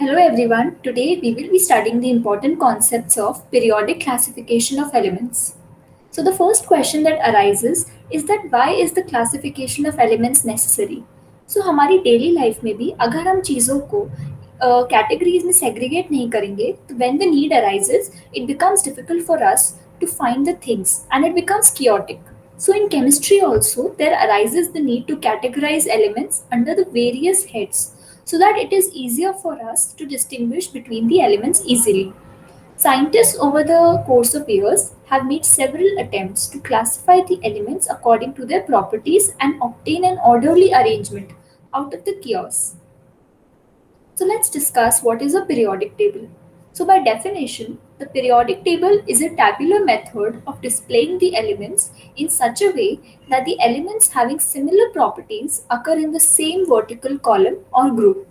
Hello everyone. Today we will be studying the important concepts of periodic classification of elements. So the first question that arises is that why is the classification of elements necessary? So हमारी daily life में भी अगर हम चीज़ों को categories में segregate नहीं करेंगे तो when the need arises it becomes difficult for us to find the things and it becomes chaotic. So in chemistry also there arises the need to categorize elements under the various heads so that it is easier for us to distinguish between the elements easily. Scientists over the course of years have made several attempts to classify the elements according to their properties and obtain an orderly arrangement out of the chaos. So let's discuss what is a periodic table. So by definition, the periodic table is a tabular method of displaying the elements in such a way that the elements having similar properties occur in the same vertical column or group.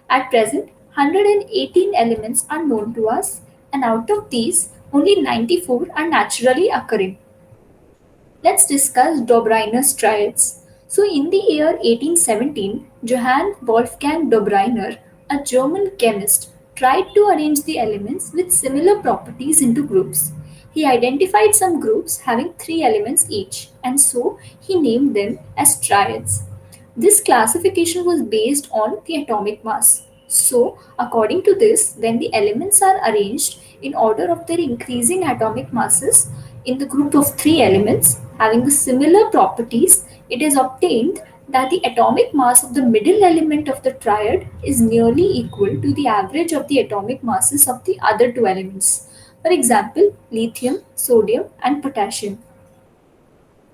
At present, 118 elements are known to us, and out of these, only 94 are naturally occurring. Let's discuss Dobriner's triads. So, in the year 1817, Johann Wolfgang Dobriner, a German chemist, tried to arrange the elements with similar properties into groups. He identified some groups having three elements each, and so he named them as triads. This classification was based on the atomic mass. So, according to this, when the elements are arranged in order of their increasing atomic masses in the group of three elements having the similar properties, it is obtained that the atomic mass of the middle element of the triad is nearly equal to the average of the atomic masses of the other two elements. For example, lithium, sodium, and potassium.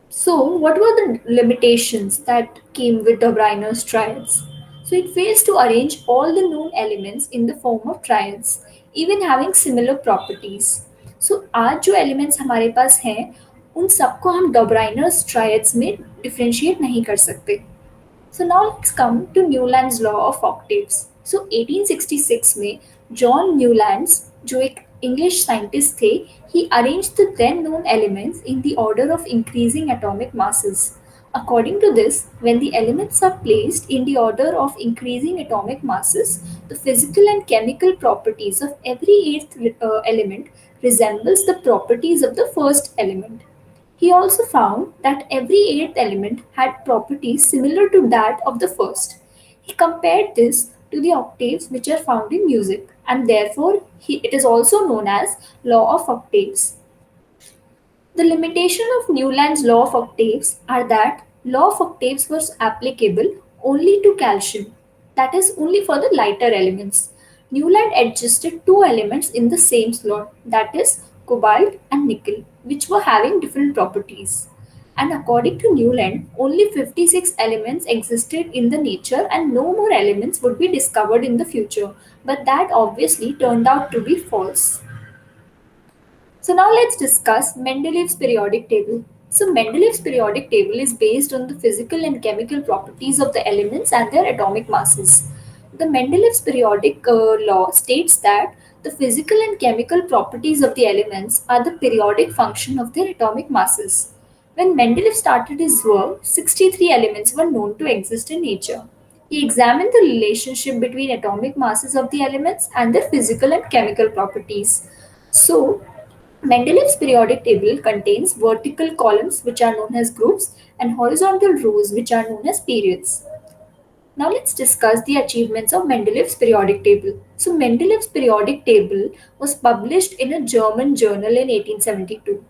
So, what were the limitations that came with Dobriner's triads? So, it fails to arrange all the known elements in the form of triads, even having similar properties. So, आज जो elements हमारे पास हैं, उन सबको हम Dobriner's triads में differentiate नहीं कर सकते. So now let's come to Newland's law of octaves. So 1866 में जॉन न्यूलैंड्स जो एक इंग्लिश साइंटिस्ट थे he arranged the then known elements in the order of increasing atomic masses. According to this, when the elements are placed in the order of increasing atomic masses, the physical and chemical properties of every eighth element resembles the properties of the first element. He also found that every eighth element had properties similar to that of the first. He compared this to the octaves which are found in music, and therefore it is also known as law of octaves. The limitation of Newland's law of octaves are that law of octaves was applicable only to calcium, that is only for the lighter elements. Newland adjusted two elements in the same slot, that is cobalt and nickel, which were having different properties. And according to Newland, only 56 elements existed in the nature and no more elements would be discovered in the future. But that obviously turned out to be false. So now let's discuss Mendeleev's periodic table. So Mendeleev's periodic table is based on the physical and chemical properties of the elements and their atomic masses. The Mendeleev's periodic law states that the physical and chemical properties of the elements are the periodic function of their atomic masses. When Mendeleev started his work, 63 elements were known to exist in nature. He examined the relationship between atomic masses of the elements and their physical and chemical properties. So, Mendeleev's periodic table contains vertical columns which are known as groups and horizontal rows which are known as periods. Now let's discuss the achievements of Mendeleev's periodic table. So Mendeleev's periodic table was published in a German journal in 1872.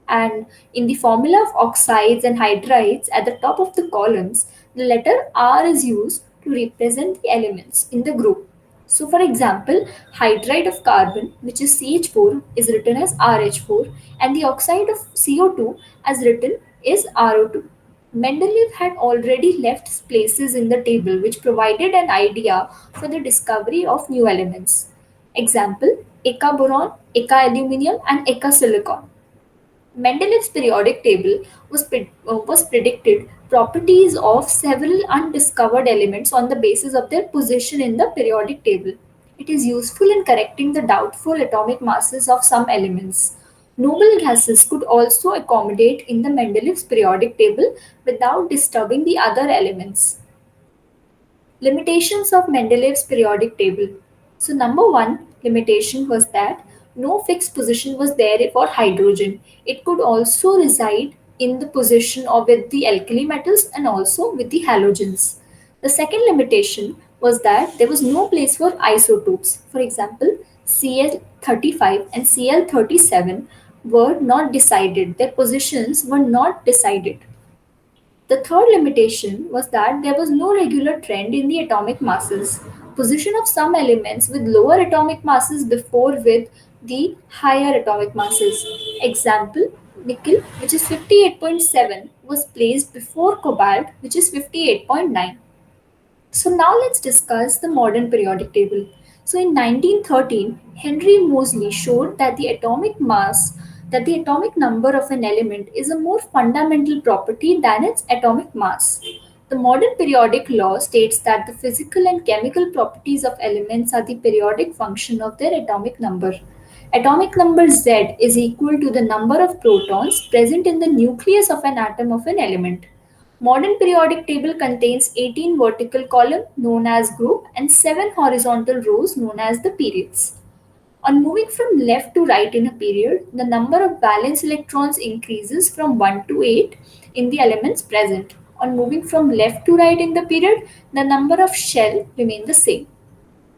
And in the formula of oxides and hydrides at the top of the columns, the letter R is used to represent the elements in the group. So for example, hydride of carbon, which is CH4, is written as RH4, and the oxide of CO2 as written is RO2. Mendeleev had already left places in the table which provided an idea for the discovery of new elements. Example, eka boron, eka aluminium, and eka silicon. Mendeleev's periodic table was predicted properties of several undiscovered elements on the basis of their position in the periodic table. It is useful in correcting the doubtful atomic masses of some elements. Noble gases could also accommodate in the Mendeleev's periodic table without disturbing the other elements. Limitations of Mendeleev's periodic table. So, number one limitation was that no fixed position was there for hydrogen. It could also reside in the position of with the alkali metals and also with the halogens. The second limitation was that there was no place for isotopes. For example, Cl35 and Cl37 were not decided, their positions were not decided. The third limitation was that there was no regular trend in the atomic masses. Position of some elements with lower atomic masses before with the higher atomic masses. Example, nickel, which is 58.7, was placed before cobalt, which is 58.9. So now let's discuss the modern periodic table. So in 1913, Henry Moseley showed that the atomic number of an element is a more fundamental property than its atomic mass. The modern periodic law states that the physical and chemical properties of elements are the periodic function of their atomic number. Atomic number Z is equal to the number of protons present in the nucleus of an atom of an element. Modern periodic table contains 18 vertical columns known as group and 7 horizontal rows known as the periods. On moving from left to right in a period, the number of valence electrons increases from 1 to 8 in the elements present. On moving from left to right in the period, the number of shell remain the same.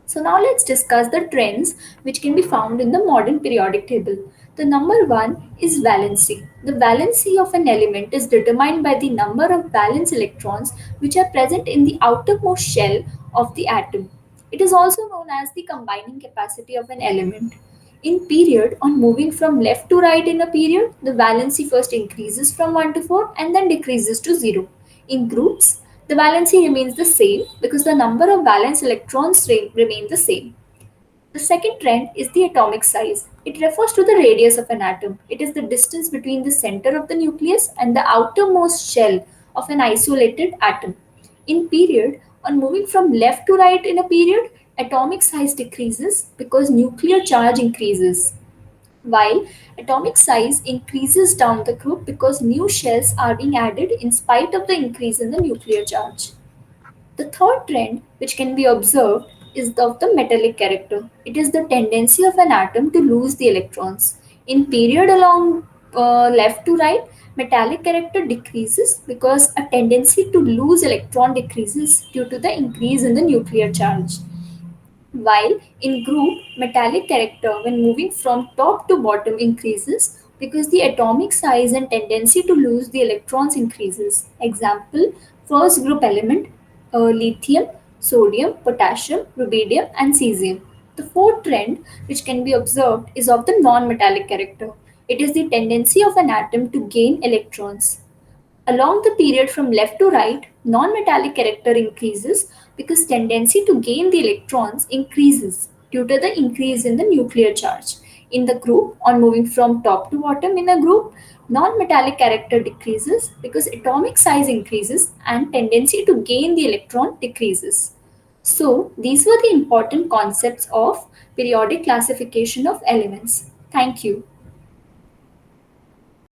So now let's discuss the trends which can be found in the modern periodic table. The number one is valency. The valency of an element is determined by the number of valence electrons which are present in the outermost shell of the atom. It is also known as the combining capacity of an element. In period, on moving from left to right in a period, the valency first increases from 1 to 4 and then decreases to 0. In groups, the valency remains the same because the number of valence electrons remain the same. The second trend is the atomic size. It refers to the radius of an atom. It is the distance between the center of the nucleus and the outermost shell of an isolated atom. In period, on moving from left to right in a period, atomic size decreases because nuclear charge increases, while atomic size increases down the group because new shells are being added in spite of the increase in the nuclear charge. The third trend, which can be observed, is of the metallic character. It is the tendency of an atom to lose the electrons. In period along left to right, metallic character decreases because a tendency to lose electron decreases due to the increase in the nuclear charge. While in group, metallic character when moving from top to bottom increases because the atomic size and tendency to lose the electrons increases. Example, first group element, lithium, sodium, potassium, rubidium and cesium. The fourth trend which can be observed is of the non-metallic character. It is the tendency of an atom to gain electrons. Along the period from left to right, non-metallic character increases because tendency to gain the electrons increases due to the increase in the nuclear charge. In the group, on moving from top to bottom in a group, non-metallic character decreases because atomic size increases and tendency to gain the electron decreases. So, these were the important concepts of periodic classification of elements. Thank you.